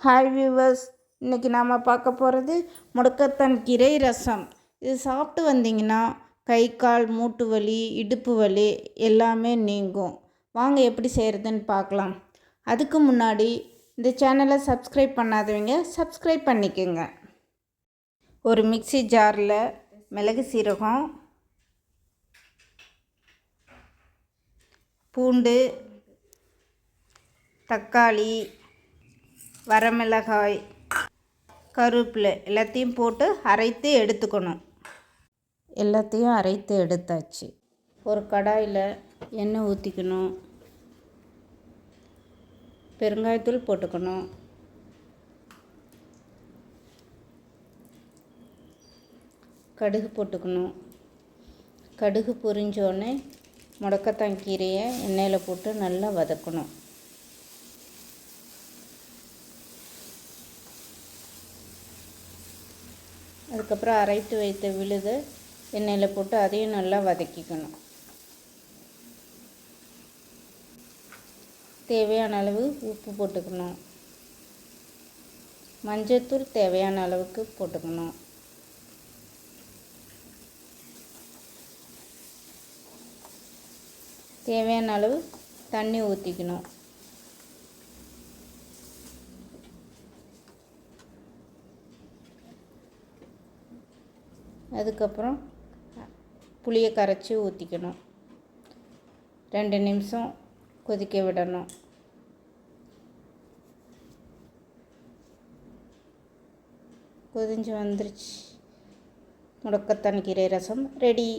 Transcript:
Hi viewers, இன்றைக்கி நாம் பார்க்க போகிறது முடக்கத்தான் கீரை ரசம். இது சாப்பிட்டு வந்தீங்கன்னா கை கால் மூட்டு வலி இடுப்பு வலி எல்லாமே நீங்கும். வாங்க எப்படி செய்கிறதுன்னு பார்க்கலாம். அதுக்கு முன்னாடி இந்த சேனலை சப்ஸ்கிரைப் பண்ணாதவங்க சப்ஸ்கிரைப் பண்ணிக்கோங்க. ஒரு மிக்ஸி ஜாரில் மிளகு சீரகம், பூண்டு, தக்காளி, வரமிளகாய், கருவேப்பிலை எல்லாத்தையும் போட்டு அரைத்து எடுத்துக்கணும். எல்லாத்தையும் அரைத்து எடுத்தாச்சு. ஒரு கடாயில் எண்ணெய் ஊற்றிக்கணும். பெருங்காயத்தூள் போட்டுக்கணும். கடுகு போட்டுக்கணும். கடுகு பொரிஞ்சோடனே முடக்கத்தான் கீரையை எண்ணெயில் போட்டு நல்லா வதக்கணும். அதுக்கப்புறம் அரைத்து வைத்த விழுதை எண்ணெயில் போட்டு அதையும் நல்லா வதக்கிக்கணும். தேவையான அளவு உப்பு போட்டுக்கணும். மஞ்சள்தூள் தேவையான அளவுக்கு போட்டுக்கணும். தேவையான அளவு தண்ணி ஊற்றிக்கணும். அதுக்கப்புறம் புளியை கரைச்சி ஊற்றிக்கணும். 2 நிமிஷம் கொதிக்க விடணும். கொதிஞ்சு வந்துருச்சு. முடக்கத்தான் கீரை ரசம் ரெடி.